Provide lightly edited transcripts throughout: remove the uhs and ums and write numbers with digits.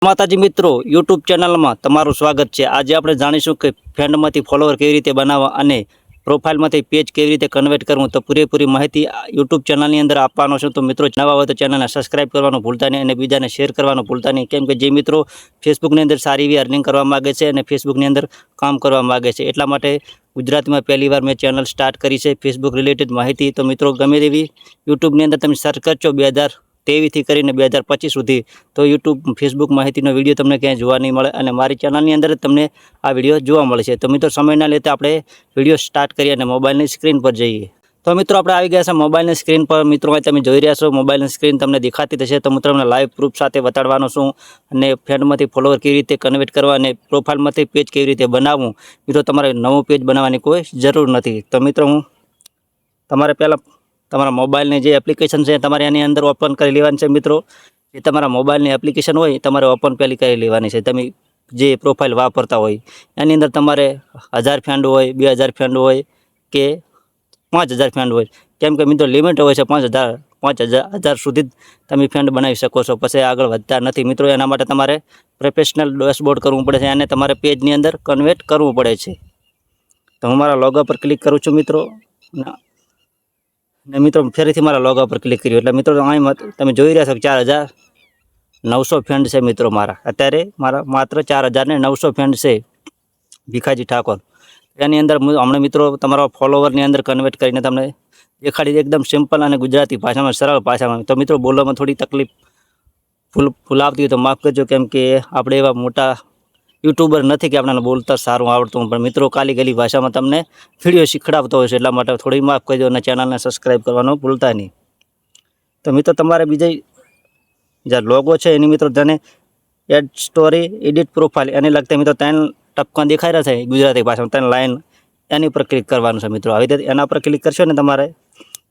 માતાજી મિત્રો યુટ્યુબ ચેનલમાં તમારું સ્વાગત છે। આજે આપણે જાણીશું કે ફ્રેન્ડમાંથી ફોલોવર કેવી રીતે બનાવવા અને પ્રોફાઇલમાંથી પેજ કેવી રીતે કન્વર્ટ કરવું। તો પૂરેપૂરી માહિતી યુટ્યુબ ચેનલની અંદર આપવાનો છું। તો મિત્રો નવા હોય તો ચેનલને સબસ્ક્રાઇબ કરવાનું ભૂલતા નહીં અને બીજાને શેર કરવાનું ભૂલતા નહીં, કેમ કે જે મિત્રો ફેસબુકની અંદર સારી એવી અર્નિંગ કરવા માગે છે અને ફેસબુકની અંદર કામ કરવા માગે છે, એટલા માટે ગુજરાતીમાં પહેલીવાર મેં ચેનલ સ્ટાર્ટ કરી છે ફેસબુક રિલેટેડ માહિતી। તો મિત્રો ગમે તેવી યુટ્યુબની અંદર તમે સર્ચ કરજો 2023થી કરીને 2025 સુધી, તો યુટ્યુબ ફેસબુક માહિતીનો વિડીયો તમને ક્યાંય જોવા નહીં મળે અને મારી ચેનલની અંદર જ તમને આ વિડીયો જોવા મળશે। તો મિત્રો સમય ના લેતા આપણે વિડીયો સ્ટાર્ટ કરીએ અને મોબાઈલની સ્ક્રીન પર જઈએ। તો મિત્રો આપણે આવી ગયા છે મોબાઈલની સ્ક્રીન પર। મિત્રો તમે જોઈ રહ્યા છો મોબાઈલની સ્ક્રીન તમને દેખાતી થશે। તો મિત્રો તમને લાઈવ પ્રૂફ સાથે બતાડવાનો છું અને ફ્રેન્ડમાંથી ફોલોવર કેવી રીતે કન્વર્ટ કરવા અને પ્રોફાઇલમાંથી પેજ કેવી રીતે બનાવવું। મિત્રો તમારે નવું પેજ બનાવવાની કોઈ જરૂર નથી। તો મિત્રો હું તમારે પહેલાં તમારા મોબાઈલની જે એપ્લિકેશન છે તમારે એની અંદર ઓપન કરી લેવાની છે। મિત્રો જે તમારા મોબાઈલની એપ્લિકેશન હોય તમારે ઓપન પહેલી કરી લેવાની છે। તમે જે પ્રોફાઇલ વાપરતા હોય એની અંદર તમારે 1000 ફ્રેન્ડ હોય, 2000 ફ્રેન્ડ હોય કે 5000 ફ્રેન્ડ હોય, કેમ કે મિત્રો લિમિટ હોય છે 5000 સુધી જ તમે ફ્રેન્ડ બનાવી શકો છો, પછી આગળ વધતા નથી। મિત્રો એના માટે તમારે પ્રોફેશનલ ડેશબોર્ડ કરવું પડે છે અને તમારે પેજની અંદર કન્વર્ટ કરવું પડે છે। તો હું મારા લોગો પર ક્લિક કરું છું મિત્રો, ને મિત્રો ફરીથી મારા લોગો પર ક્લિક કર્યું એટલે મિત્રો અહીં તમે જોઈ રહ્યા છો કે 4900 ફ્રેન્ડ છે મિત્રો મારા। અત્યારે મારા માત્ર 4900 ફ્રેન્ડ છે ભીખાજી ઠાકોર। એની અંદર હમણાં મિત્રો તમારા ફોલોવરની અંદર કન્વર્ટ કરીને તમને દેખાડી એકદમ સિમ્પલ અને ગુજરાતી ભાષામાં, સરળ ભાષામાં। તો મિત્રો બોલવામાં થોડી તકલીફ ભૂલ આવતી હોય તો માફ કરજો, કેમ કે આપણે એવા મોટા યુટ્યુબર નથી કે આપણને બોલતા સારું આવડતું, પણ મિત્રો કાલી ગલી ભાષામાં તમને વિડીયો શીખડાવતો હોય છે, એટલા માટે થોડી માફ કરજો અને ચેનલને સબસ્ક્રાઈબ કરવાનું ભૂલતા નહીં। તો મિત્રો તમારે બીજા જે લોગો છે એની મિત્રો તને એડ સ્ટોરી, એડિટ પ્રોફાઇલ એને લગતા મિત્રો 3 ટપકા દેખાઈ રહ્યા છે ગુજરાતી ભાષામાં, 3 લાઈન એની ઉપર ક્લિક કરવાનું છે મિત્રો। આવી રીતે એના પર ક્લિક કરશો ને તમારે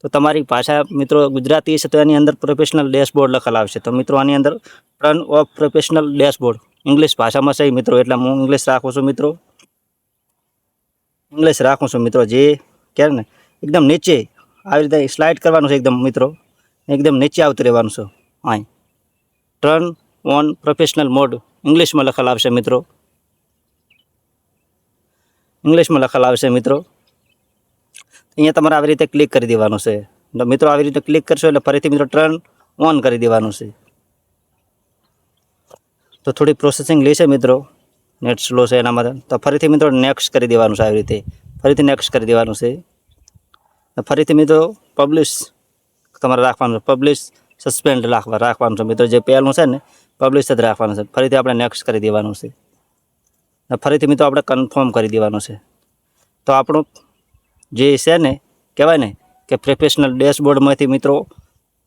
તો તમારી ભાષા મિત્રો ગુજરાતી છે તો એની અંદર પ્રોફેશનલ ડેશબોર્ડ લખેલા આવશે। તો મિત્રો આની અંદર turn off professional dashboard English ભાષામાં છે મિત્રો, એટલે હું ઇંગ્લિશ રાખું છું મિત્રો, ઇંગ્લિશ રાખું છું મિત્રો। જે ક્યારે ને એકદમ નીચે આવી રીતે સ્લાઇડ કરવાનું છે એકદમ મિત્રો, એકદમ નીચે આવતું રહેવાનું છે। અહીં ટર્ન ઓન પ્રોફેશનલ મોડ ઇંગ્લિશમાં લખેલા આવશે મિત્રો, ઇંગ્લિશમાં લખેલા આવશે મિત્રો। અહીંયા તમારે આવી રીતે ક્લિક કરી દેવાનું છે। તો મિત્રો આવી રીતે ક્લિક કરશો એટલે ફરીથી મિત્રો ટર્ન ઓન કરી દેવાનું છે। તો થોડી પ્રોસેસિંગ લેશે મિત્રો, નેટ સ્લો છે એના માટે। તો ફરીથી મિત્રો નેક્સ્ટ કરી દેવાનું છે, આવી રીતે ફરીથી નેક્સ્ટ કરી દેવાનું છે। ફરીથી મિત્રો પબ્લિશ તમારે રાખવાનું છે, પબ્લિશ સસ્પેન્ડ રાખવાનું છે મિત્રો, જે પહેલું છે ને પબ્લિશ જ રાખવાનું છે। ફરીથી આપણે નેક્સ્ટ કરી દેવાનું છે, ફરીથી મિત્રો આપણે કન્ફર્મ કરી દેવાનું છે। તો આપણું જે છે ને કહેવાય ને કે પ્રોફેશનલ ડેશબોર્ડમાંથી મિત્રો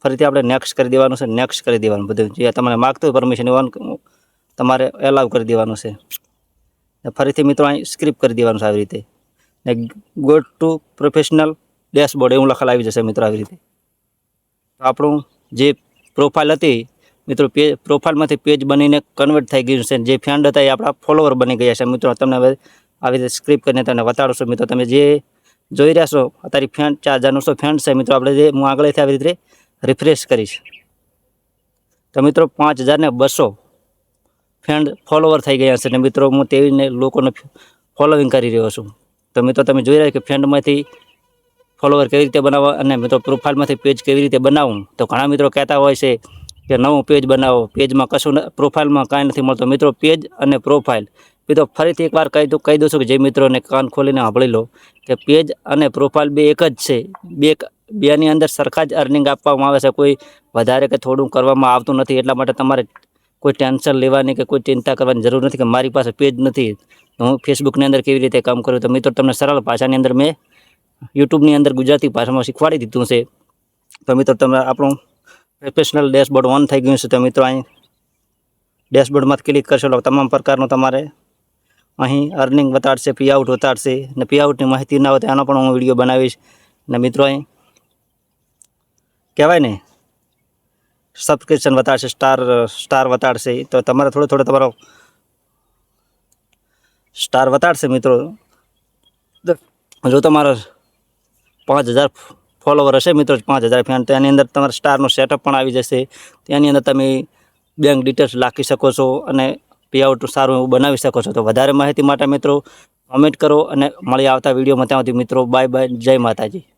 ફરીથી આપણે નેક્સ્ટ કરી દેવાનું છે, નેક્સ્ટ કરી દેવાનું બધું જે તમારે માગતું હોય પરમિશન ઓન તમારે એલાવ કરી દેવાનું છે। ફરીથી મિત્રો અહીં સ્ક્રિપ્ટ કરી દેવાનું છે આવી રીતે, ને ગો ટુ પ્રોફેશનલ ડેશબોર્ડ એવું લખેલ આવી જશે મિત્રો આવી રીતે। તો આપણું જે પ્રોફાઇલ હતી મિત્રો પ્રોફાઇલમાંથી પેજ બનીને કન્વર્ટ થઈ ગયું છે, જે ફ્રેન્ડ હતા એ આપણા ફોલોવર બની ગયા છે મિત્રો। તમને હવે આવી રીતે સ્ક્રિપ્ટ કરીને તમને બતાડું છું મિત્રો। તમે જે જોઈ રહ્યા છો અત્યારે ફ્રેન્ડ 4900 ફ્રેન્ડ છે મિત્રો। આપણે જે હું આગળથી આવી રીતે રિફ્રેશ કરીશ તો મિત્રો 5200 ફ્રેન્ડ ફોલોવર થઈ ગયા છે ને મિત્રો હું તેવીને લોકોને ફોલોવિંગ કરી રહ્યો છું। તો મિત્રો તમે જોઈ રહ્યા કે ફ્રેન્ડમાંથી ફોલોવર કેવી રીતે બનાવવા અને મિત્રો પ્રોફાઇલમાંથી પેજ કેવી રીતે બનાવવું। તો ઘણા મિત્રો કહેતા હોય છે કે નવું પેજ બનાવો, પેજમાં કશું પ્રોફાઇલમાં કાંઈ નથી મળતું। મિત્રો પેજ અને પ્રોફાઇલ મિત્રો ફરીથી એકવાર કહી દઉં છું કે જે મિત્રોને કાન ખોલીને સાંભળી લો કે પેજ અને પ્રોફાઇલ બે એક જ છે, બેની અંદર સરખા જ અર્નિંગ આપવામાં આવે છે, કોઈ વધારે કે થોડું કરવામાં આવતું નથી। એટલા માટે તમારે કોઈ ટેન્શન લેવાની કે કોઈ ચિંતા કરવાની જરૂર નથી કે મારી પાસે પેજ નથી તો હું ફેસબુકની અંદર કેવી રીતે કામ કરું। તો મિત્રો તમને સરળ ભાષાની અંદર મેં યુટ્યુબની અંદર ગુજરાતી ભાષામાં શીખવાડી દીધું છે। તો મિત્રો તમે આપણું પ્રોફેશનલ ડેશબોર્ડ ઓન થઈ ગયું છે। તો મિત્રો અહીં ડેશબોર્ડમાં ક્લિક કરશો એટલે તમામ પ્રકારનું તમારે અહીં અર્નિંગ બતાડશે, પે આઉટ બતાડશે, ને પે આઉટની માહિતી ના હોય તો એનો પણ હું વિડીયો બનાવીશ। ને મિત્રો અહીં કહેવાય ને સબસ્ક્રિપ્શન બતાડશે, સ્ટાર બતાડશે। તો તમારે થોડો તમારો સ્ટાર બતાડશે મિત્રો। જો તમારો 5000 ફોલોવર હશે મિત્રો, 5000 ફ્રેન્ડ, તો એની અંદર તમારા સ્ટારનો સેટઅપ પણ આવી જશે। તો એની અંદર તમે બેંક ડિટેલ્સ લખી શકો છો અને પેઆઉટ સારું એવું બનાવી શકો છો. તો વધારે માહિતી માટે મિત્રો કમેન્ટ કરો અને મળી આવતા વિડીયોમાં ત્યાં સુધી મિત્રો બાય બાય, જય માતાજી.